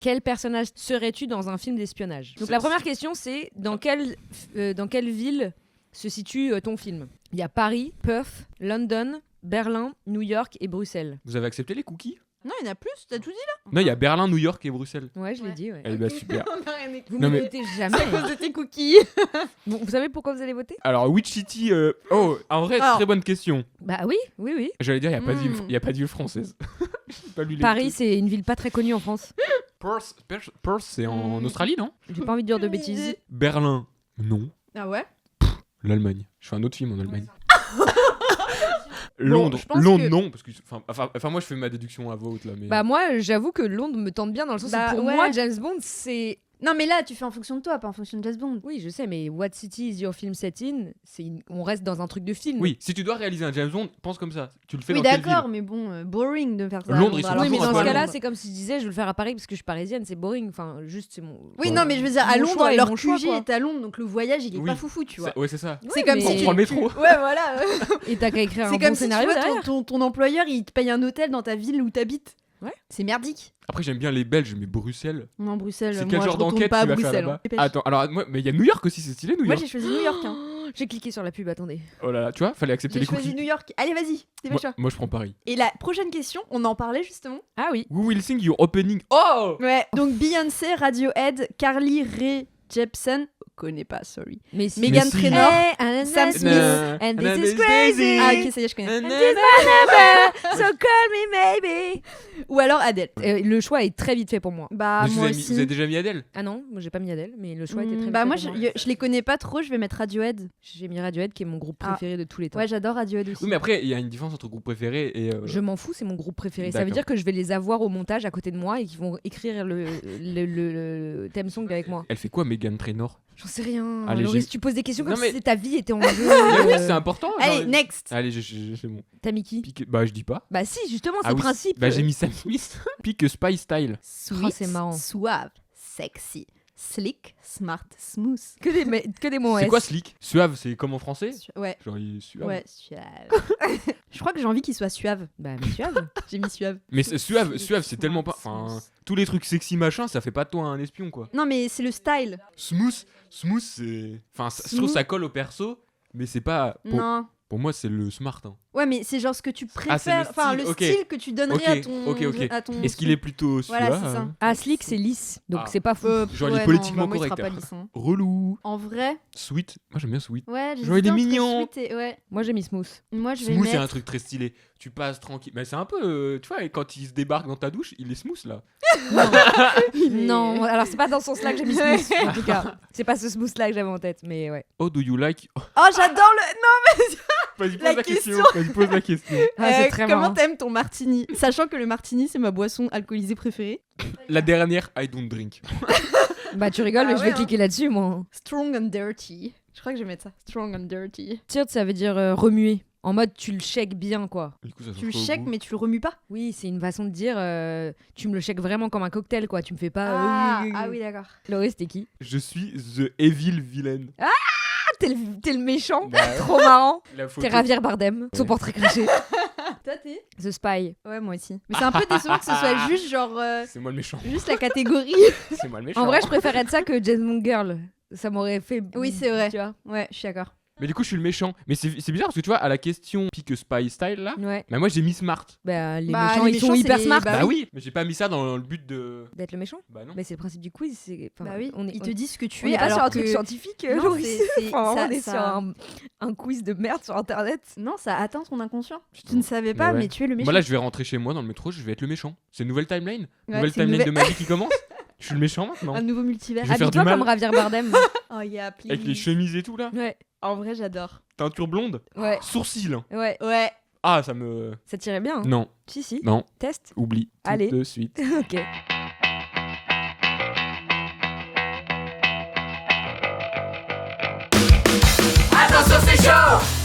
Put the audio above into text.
Quel personnage serais-tu dans un film d'espionnage? Donc la première question, c'est dans quelle ville se situe ton film? Il y a Paris, Perth, London, Berlin, New York et Bruxelles. Vous avez accepté les cookies? Non, il y en a plus, t'as tout dit là? Non, il y a Berlin, New York et Bruxelles. Ouais, je l'ai dit, ouais. Eh ben super. On a rien écouté. Vous Non, ne mais- votez jamais. C'est à cause de tes cookies. Bon, vous savez pourquoi vous allez voter? Alors, which city Oh, en vrai, Alors- très bonne question. Bah oui. J'allais dire, il n'y a pas de ville française. J'ai pas lu les Paris, trucs. c'est une ville pas très connue en France. Perth, c'est en Australie, non? J'ai pas envie de dire de bêtises. Berlin, non. Ah ouais? L'Allemagne. Je fais un autre film en Allemagne. Bon, Londres, je pense Londres que- non, parce que enfin moi je fais ma déduction à voix haute là, mais Bah moi, j'avoue que Londres me tente bien dans le sens Bah, où pour ouais. moi, James Bond, c'est... Non, mais là, tu fais en fonction de toi, pas en fonction de James Bond. Oui, je sais, mais what city is your film set in? On reste dans un truc de film. oui, si tu dois réaliser un James Bond, pense comme ça. Tu le fais Oui, dans quelle d'accord, ville? mais bon, boring de faire ça. à Londres, ils sont alors Oui, mais toujours que dans un ce peu à cas-là, Londres. c'est comme si je disais, je veux le faire à Paris parce que je suis parisienne, c'est boring. Enfin, juste, c'est mon... Oui, Ouais. non, mais je veux dire, à Mon Londres, choix est leur mon choix, QG quoi. est à Londres, donc le voyage, il est Oui. pas foufou, tu vois. Ouais, c'est ça. C'est comme mais- si On tu... prend le métro. Ouais, voilà. Et t'as qu'à écrire un C'est bon comme si tu scénario vois, derrière. ton employeur, il te paye un hôtel dans ta ville où t'habites. Ouais. C'est merdique. Après j'aime bien les Belges, mais Bruxelles. Non, Bruxelles, C'est moi, quel je genre retourne d'enquête pas à tu vas faire Bruxelles. là-bas? Dépêche. Attends, alors mais il y a New York aussi, c'est stylé New Moi, York. j'ai choisi New York. Hein. Oh, j'ai cliqué sur la pub, attendez. Oh là là, tu vois, fallait accepter J'ai les choisi cookies. New York. Allez, vas-y, dépêche-toi. Moi je prends Paris. Et la prochaine question, on en parlait justement. Ah oui. Who will sing your opening? Oh! Ouais. Donc Beyoncé, Radiohead, Carly Rae Jepsen, connais pas, sorry. Mais si. Megan si. Trainor, Hey, Sam Smith. And this is crazy. Ah ok, ça y est, je connais. So call me maybe. Ou alors Adele. Le choix est très vite fait pour moi. Bah Mais moi vous aussi. avez déjà mis Adèle? Ah non, moi j'ai pas mis Adele, mais le choix était très vite Bah fait moi, pour je les connais pas trop, je vais mettre Radiohead. J'ai mis Radiohead qui est mon groupe Ah. préféré de tous les temps. Ouais, j'adore Radiohead aussi. Oui, mais après il y a une différence entre groupe préféré et. Je m'en fous, c'est mon groupe préféré. Ça veut D'accord. dire que je vais les avoir au montage à côté de moi et qu'ils vont écrire le theme song avec moi. Elle fait quoi, Megan Trainor? J'en sais rien. Allez, Loris, j'ai- tu poses des questions comme Non, mais- si ta vie était en jeu. Mais oui, c'est important. Allez, genre- next. Allez, c'est bon. T'as mis qui? Bah je dis pas. Bah si, justement, c'est Ah le oui, principe. Bah j'ai mis Sam Smith. Pique Spy Style. Sweet, Oh, c'est marrant. suave, sexy, slick, smart, smooth. Que des mots C'est S. quoi slick? Suave, c'est comme en français? Ouais. Genre il est suave. Ouais, suave. Je crois que j'ai envie qu'il soit suave. Bah, mais suave. J'ai mis suave. Mais suave, Slick, suave, c'est tellement pas. smart, Enfin, smooth. tous les trucs sexy machin, ça fait pas de toi un espion quoi. Non, mais c'est le style. Smooth, c'est. Enfin, je trouve Smooth. ça colle au perso, mais c'est pas. Non. Pour moi, c'est le smart. Hein. Ouais, mais c'est genre ce que tu Ah, c'est préfères. le Enfin, style, le ok. style que tu donnerais Ok, à ton. Est-ce qu'il est plutôt suave? Voilà, c'est ça. Ah, slick, c'est lisse. Donc Ah. c'est pas fou. Genre, il est ouais, politiquement non, bah, moi, il correct, sera hein. pas lisse, hein. Relou. En vrai, Sweet. Moi, j'aime bien Sweet. ouais, j'ai Genre, il est hésité entre mignon. sweet et- ouais. Moi, j'ai mis smooth. Moi, je vais Smooth, c'est mettre. un truc très stylé. Tu passes tranquille. Mais c'est un peu. Tu vois, quand il se débarque dans ta douche, il est smooth là. Non, alors c'est pas dans ce sens-là que j'ai mis smooth. En tout cas, c'est pas ce smooth-là que j'avais en tête, mais ouais. Oh, do you like. Oh, Oh, j'adore le. vas-y, pose La la question. question. Vas-y, pose la question. Ah, c'est très comment marrant. t'aimes ton martini? Sachant que le martini, c'est ma boisson alcoolisée préférée. La dernière, I don't drink. Bah, tu rigoles, Ah mais je ouais, vais hein. cliquer là-dessus, moi. Strong and dirty. Je crois que je vais mettre ça. Strong and dirty. Tirt, ça veut dire remuer. En mode, tu le shakes bien, quoi. Du coup, ça Tu le change pas au shakes, goût. mais tu le remues pas. Oui, c'est une façon de dire tu me le shakes vraiment comme un cocktail, quoi. Tu me fais pas. Ah oui, d'accord. Laurie, c'était qui? Je suis the evil villain. Ah, t'es le méchant. Bah ouais. Trop marrant. La photo. T'es Javier Bardem, son Ouais. portrait craché. Toi, t'es The Spy. Ouais, moi aussi. Mais c'est un peu décevant que ce soit juste genre. C'est moi le méchant. Juste la catégorie. C'est moi le méchant. En vrai, je préfère être ça que James Bond Girl. Ça m'aurait fait. Oui, c'est vrai. Tu vois? Ouais, je suis d'accord. Mais du coup, je suis le méchant. Mais c'est bizarre parce que tu vois, à la question Pique Spy Style là, Ouais. bah moi j'ai mis smart. Bah, les Bah, méchants, les ils sont méchants, hyper c'est les- smart. Bah Bah oui. oui, mais j'ai pas mis ça dans le but de. D'être le méchant. Bah non. Mais c'est le principe du quiz. Enfin, Bah oui, on est, ils te disent ce que tu on es. est pas alors sur un que... truc scientifique, Non, Laurie. c'est- Enfin, ça- on est ça- sur un quiz de merde sur internet. Non, ça atteint ton inconscient. Tu Putain. ne savais pas, Mais ouais. mais tu es le méchant. Moi là, je vais rentrer chez moi dans le métro, je vais être le méchant. C'est une nouvelle timeline. Ouais, Nouvelle c'est une timeline de nouvelle- ma vie qui commence. Je suis le méchant maintenant. Un nouveau multivers. Je vais faire du Habille-toi mal. comme Javier Bardem. Oh, yeah, please. Avec les chemises et tout là. Ouais, En vrai, j'adore. Teinture blonde. ouais, Sourcils. hein. ouais. Ouais. Ah, ça me. Ça tirait bien. Hein. Non, Si, si. non, Test. oublie. Tout Allez. de suite. Ok. Attention c'est chaud.